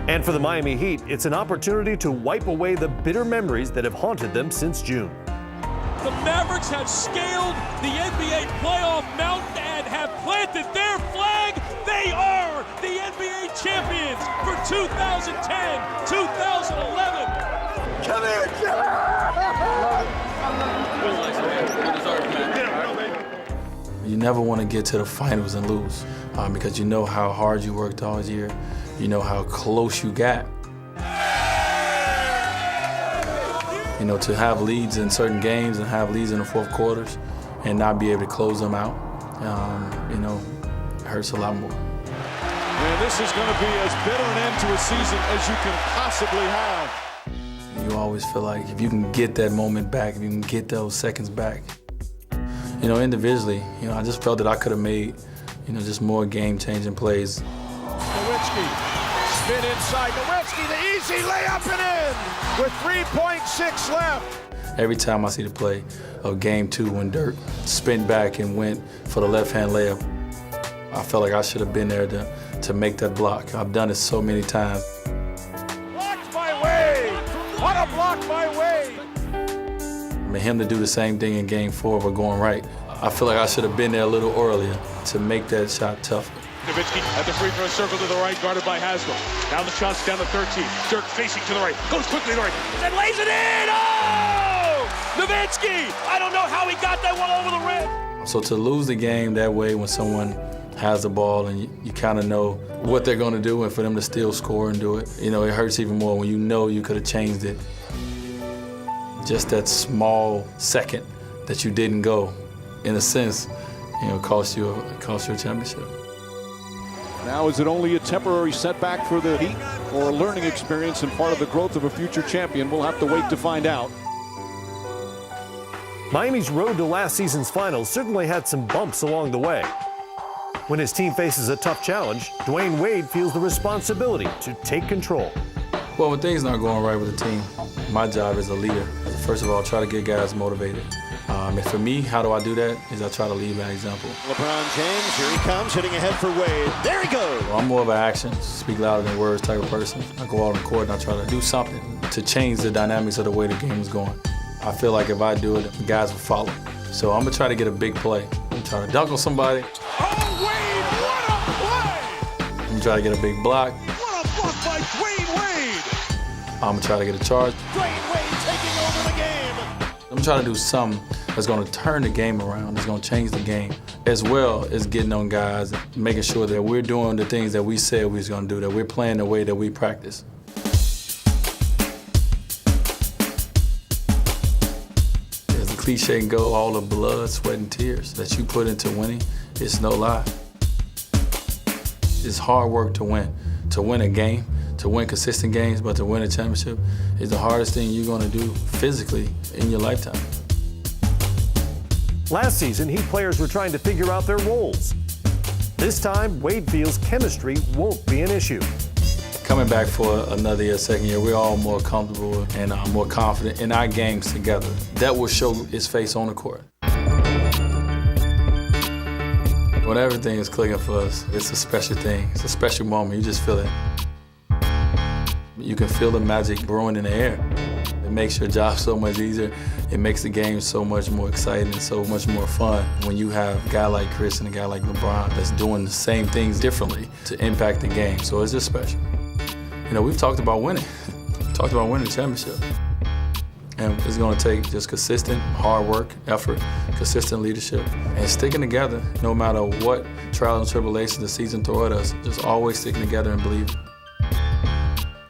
And for the Miami Heat, it's an opportunity to wipe away the bitter memories that have haunted them since June. The Mavericks have scaled the NBA playoff mountain and have planted their flag. They are the NBA champions for 2010-2011. Come here, You never want to get to the finals and lose because you know how hard you worked all year. You know how close you got. You know, to have leads in certain games and have leads in the fourth quarters and not be able to close them out, you know, it hurts a lot more. And this is going to be as bitter an end to a season as you can possibly have. You always feel like if you can get that moment back, if you can get those seconds back. You know, individually, you know, I just felt that I could have made, you know, just more game-changing plays. Nowitzki, spin inside. Nowitzki, the easy layup and in with 3.6 left. Every time I see the play of Game 2 when Dirk spin back and went for the left-hand layup, I felt like I should have been there to make that block. I've done it so many times. Blocked by Wade. What a block by Wade. I mean, him to do the same thing in Game 4 but going right. I feel like I should have been there a little earlier to make that shot tougher. Nowitzki at the free throw circle to the right, guarded by Hasbro. Now the shots down to 13. Dirk facing to the right, goes quickly to the right, then lays it in! Oh! Nowitzki! I don't know how he got that one over the rim. So to lose the game that way when someone has the ball and you kind of know what they're going to do, and for them to still score and do it, you know, it hurts even more when you know you could have changed it. Just that small second that you didn't go, in a sense, you know, cost you a championship. Now, is it only a temporary setback for the Heat or a learning experience and part of the growth of a future champion? We'll have to wait to find out. Miami's road to last season's finals certainly had some bumps along the way. When his team faces a tough challenge, Dwayne Wade feels the responsibility to take control. Well, when things not going right with the team, my job as a leader, first of all, try to get guys motivated. And for me, how do I do that? Is I try to lead by example. LeBron James, here he comes, hitting ahead for Wade. There he goes. Well, I'm more of an action, speak louder than words type of person. I go out on the court and I try to do something to change the dynamics of the way the game is going. I feel like if I do it, the guys will follow. So I'm gonna try to get a big play. I'm trying to dunk on somebody. Oh, Wade, what a play! I'm gonna try to get a big block. What a block by Dwayne Wade! I'm gonna try to get a charge. Dwayne Wade taking over the game. I'm trying to do something that's going to turn the game around, that's going to change the game, as well as getting on guys, making sure that we're doing the things that we said we was going to do, that we're playing the way that we practice. As the cliche can go, all the blood, sweat, and tears that you put into winning, it's no lie. It's hard work to win a game, to win consistent games, but to win a championship is the hardest thing you're going to do physically in your lifetime. Last season, Heat players were trying to figure out their roles. This time, Wade feels chemistry won't be an issue. Coming back for another year, second year, we're all more comfortable and more confident in our games together. That will show its face on the court. When everything is clicking for us, it's a special thing. It's a special moment. You just feel it. You can feel the magic brewing in the air. It makes your job so much easier. It makes the game so much more exciting and so much more fun when you have a guy like Chris and a guy like LeBron that's doing the same things differently to impact the game. So it's just special. You know, we've talked about winning. Talked about winning the championship. And it's going to take just consistent hard work, effort, consistent leadership, and sticking together no matter what trials and tribulations the season throw at us. Just always sticking together and believing.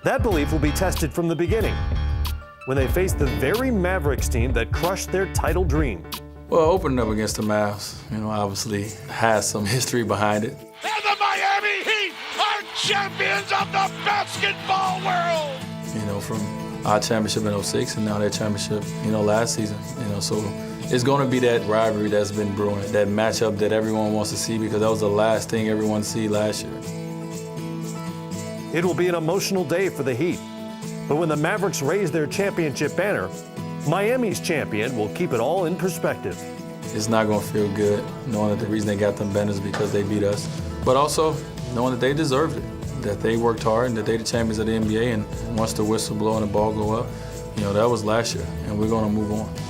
That belief will be tested from the beginning when they face the very Mavericks team that crushed their title dream. Well, opening up against the Mavs, you know, obviously has some history behind it. And the Miami Heat are champions of the basketball world! You know, from our championship in '06 and now their championship, you know, last season. You know, so it's going to be that rivalry that's been brewing, that matchup that everyone wants to see because that was the last thing everyone see last year. It will be an emotional day for the Heat. But when the Mavericks raise their championship banner, Miami's champion will keep it all in perspective. It's not going to feel good knowing that the reason they got them banners is because they beat us, but also knowing that they deserved it. that they worked hard and that they the champions of the NBA, and once the whistle blow and the ball go up, you know, that was last year, and we're going to move on.